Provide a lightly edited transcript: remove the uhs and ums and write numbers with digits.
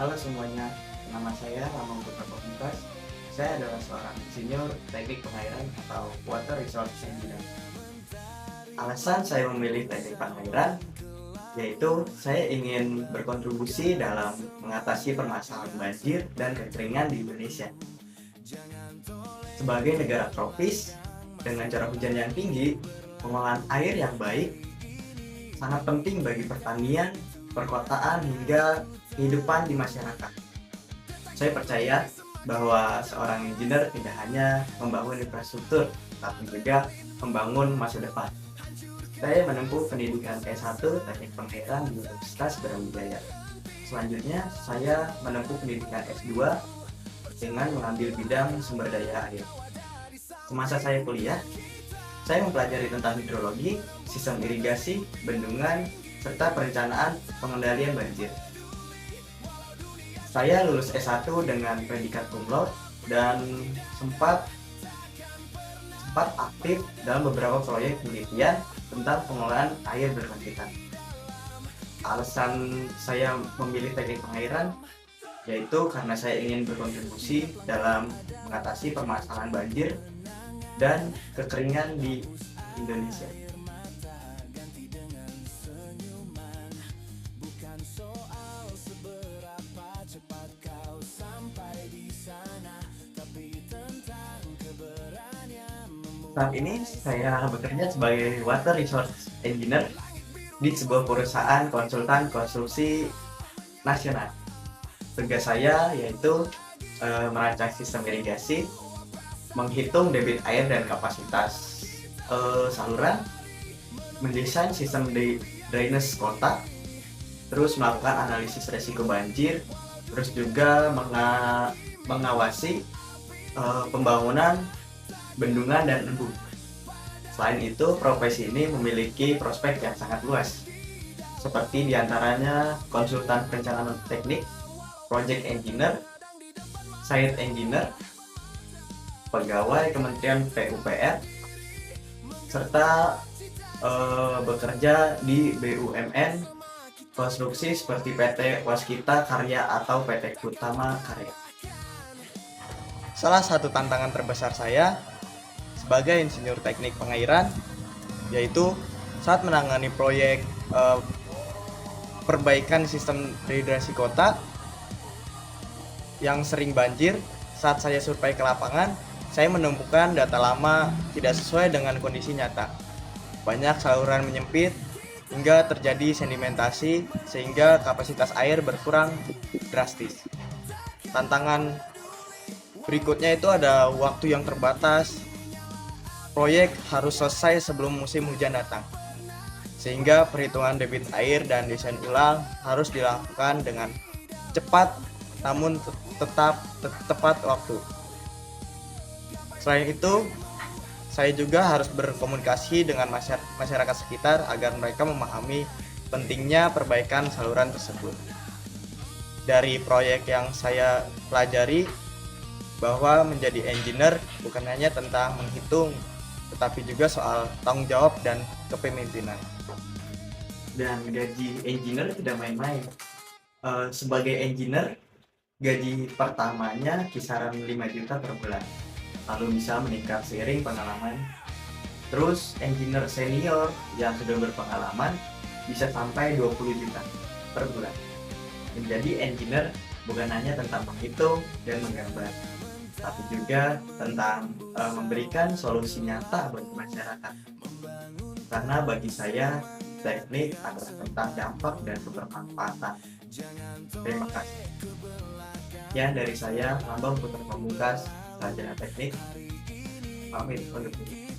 Halo semuanya, nama saya Ramon Putra Pamungkas. Saya adalah seorang insinyur teknik pengairan atau water resource engineer. Alasan saya memilih teknik pengairan yaitu saya ingin berkontribusi dalam mengatasi permasalahan banjir dan kekeringan di Indonesia. Sebagai negara tropis dengan curah hujan yang tinggi, pengolahan air yang baik sangat penting bagi pertanian, perkotaan, hingga kehidupan di masyarakat. Saya percaya bahwa seorang engineer tidak hanya membangun infrastruktur, tapi juga membangun masa depan. Saya menempuh pendidikan S1 Teknik Pengairan di Universitas Brawijaya. Selanjutnya, saya menempuh pendidikan S2 dengan mengambil bidang sumber daya air. Semasa saya kuliah, saya mempelajari tentang hidrologi, sistem irigasi, bendungan, serta perencanaan pengendalian banjir. Saya lulus S1 dengan predikat cum laude dan sempat aktif dalam beberapa proyek penelitian tentang pengolahan air berkelanjutan. Alasan saya memilih teknik pengairan yaitu karena saya ingin berkontribusi dalam mengatasi permasalahan banjir dan kekeringan di Indonesia. Saat ini saya bekerja sebagai water resource engineer di sebuah perusahaan konsultan konstruksi nasional. Tugas saya yaitu merancang sistem irigasi, menghitung debit air dan kapasitas saluran, mendesain sistem drainase kota, terus melakukan analisis resiko banjir, terus juga mengawasi pembangunan bendungan dan embung. Selain itu, profesi ini memiliki prospek yang sangat luas, seperti diantaranya konsultan perencanaan teknik, project engineer, site engineer, pegawai Kementerian PUPR, serta bekerja di BUMN konstruksi seperti PT Waskita Karya atau PT Kutama Karya. Salah satu tantangan terbesar saya sebagai insinyur teknik pengairan yaitu saat menangani proyek perbaikan sistem dehidrasi kota yang sering banjir. Saat saya survei ke lapangan, saya menemukan data lama tidak sesuai dengan kondisi nyata. Banyak saluran menyempit hingga terjadi sedimentasi sehingga kapasitas air berkurang drastis. Tantangan berikutnya itu ada waktu yang terbatas. Proyek harus selesai sebelum musim hujan datang, sehingga perhitungan debit air dan desain ulang harus dilakukan dengan cepat namun tetap tepat waktu. Selain itu, saya juga harus berkomunikasi dengan masyarakat sekitar agar mereka memahami pentingnya perbaikan saluran tersebut. Dari proyek yang saya pelajari bahwa menjadi engineer bukan hanya tentang menghitung, tetapi juga soal tanggung jawab dan kepemimpinan. Dan gaji engineer tidak main-main. Sebagai engineer, gaji pertamanya kisaran 5 juta per bulan, lalu bisa meningkat seiring pengalaman. Terus engineer senior yang sudah berpengalaman bisa sampai 20 juta per bulan. Menjadi engineer bukan hanya tentang menghitung dan menggambar, tapi juga tentang memberikan solusi nyata bagi masyarakat. Karena bagi saya, teknik adalah tentang dampak dan kebermanfaatan. Terima kasih. Ya, dari saya, Lambang Putra Pamungkas, sarjana teknik, pamit undur diri.